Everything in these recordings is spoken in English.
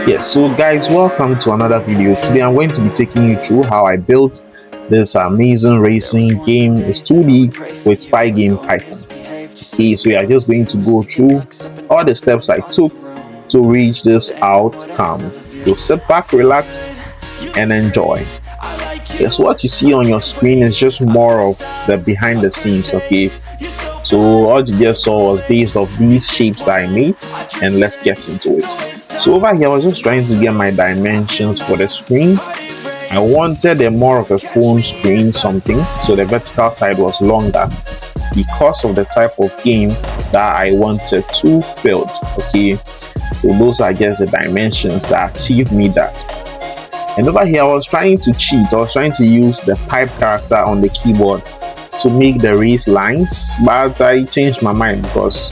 Yes, so guys, welcome to another video. Today I'm going to be taking you through how I built this amazing racing game. It's 2D with PyGame Python. Okay, so you're just going to go through all the steps I took to reach this outcome. So sit back, relax, and enjoy. Yes, what you see on your screen is just more of the behind the scenes, okay? So all you just saw was based off these shapes that I made, and let's get into it. So over here I was just trying to get my dimensions for the screen. I wanted a more of a phone screen something, so the vertical side was longer because of the type of game that I wanted to build. Okay, so those are just the dimensions that achieved me that. And over here I was trying to cheat. I was trying to use the pipe character on the keyboard to make the race lines, but I changed my mind because,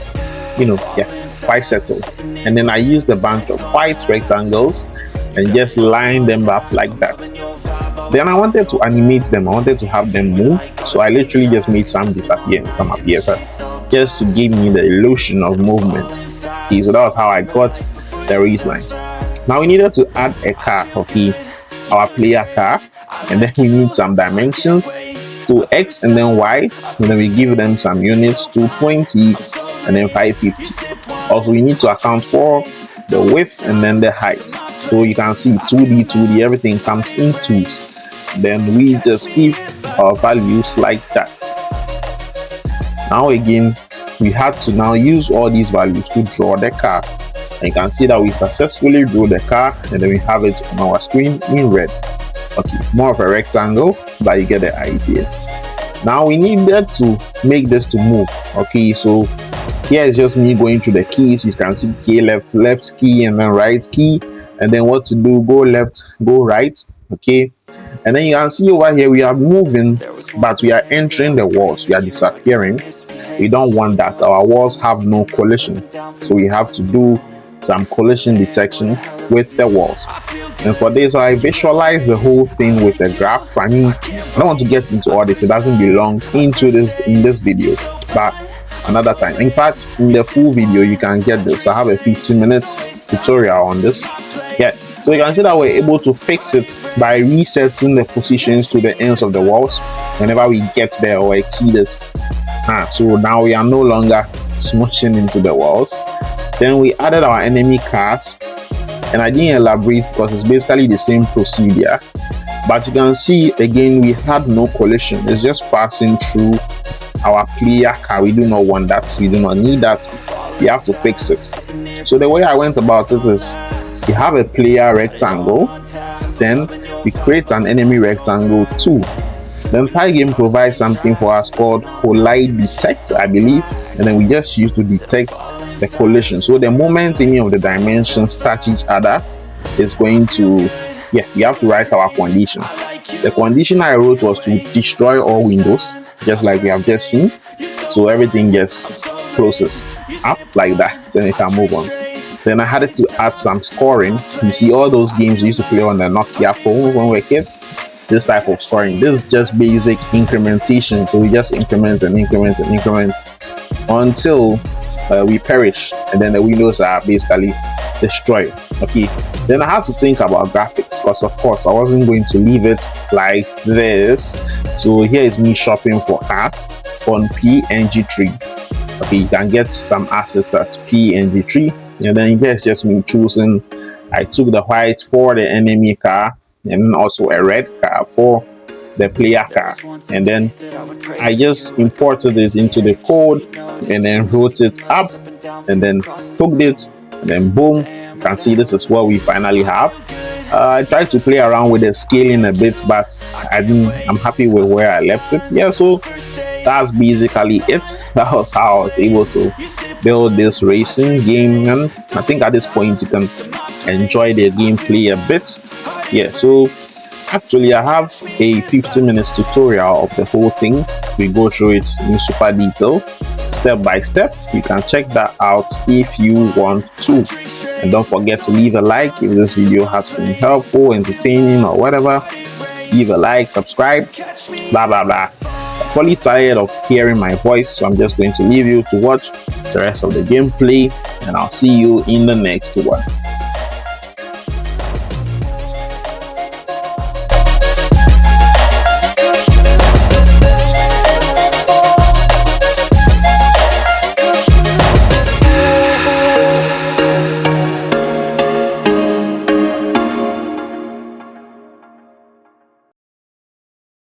quite settled. And then I used a bunch of white rectangles and just line them up like that. Then I wanted to animate them. I wanted to have them move, so I literally just made some disappear and some appear, just to give me the illusion of movement. Okay, so that was how I got the race lines. Now we needed to add a car, okay, our player car, and then we need some dimensions to X and then Y, and then we give them some units to 20 and then 550. Also, we need to account for the width and then the height. So you can see 2D, everything comes in twos. Then we just give our values like that. Now again, we had to now use all these values to draw the car. And you can see that we successfully drew the car, and then we have it on our screen in red. Okay, more of a rectangle, but you get the idea. Now we needed to make this to move. Okay, so here is just me going through the keys. You can see key left key, and then right key, and then what to do: go left, go right. Okay, and then you can see over here we are moving, but we are entering the walls. We are disappearing. We don't want that. Our walls have no collision, so we have to do some collision detection with the walls. And for this, I visualize the whole thing with a graph. I mean, I don't want to get into all this. It doesn't belong in this video, but another time. In fact, in the full video you can get this. I have a 15 minutes tutorial on this. Yeah, so you can see that we're able to fix it by resetting the positions to the ends of the walls whenever we get there or exceed it. So now we are no longer smooshing into the walls. Then we added our enemy cars, and I didn't elaborate because it's basically the same procedure, but you can see again we had no collision. It's just passing through our player car. We do not want that. We do not need that. We have to fix it. So the way I went about it is, we have a player rectangle, then we create an enemy rectangle too. Then PyGame provides something for us called collide detect, I believe, and then we just use to detect the collision. So the moment any of the dimensions touch each other, is going to, we have to write our condition. The condition I wrote was to destroy all windows, just like we have just seen. So everything just closes up like that, then we can move on. Then I had to add some scoring. You see all those games we used to play on the Nokia phone when we were kids. This type of scoring. This is just basic incrementation. So we just increment and increment and increment until we perish, and then the windows are basically destroyed. Okay, then I had to think about graphics, because of course I wasn't going to leave it like this. So here is me shopping for art on PNG tree. Okay, you can get some assets at PNG tree, and then here's just me choosing. I took the white for the enemy car, and also a red car for the player car, and then I just imported it into the code and then wrote it up and then hooked it, and then boom, you can see this is what we finally have. I tried to play around with the scaling a bit, but I'm happy with where I left it. Yeah, so that's basically it. That was how I was able to build this racing game, and I think at this point you can enjoy the gameplay a bit. Yeah, so actually I have a 15 minutes tutorial of the whole thing. We go through it in super detail, step by step. You can check that out if you want to, and don't forget to leave a like if this video has been helpful, entertaining, or whatever. Leave a like, subscribe, blah blah blah. I'm fully tired of hearing my voice, so I'm just going to leave you to watch the rest of the gameplay, and I'll see you in the next one.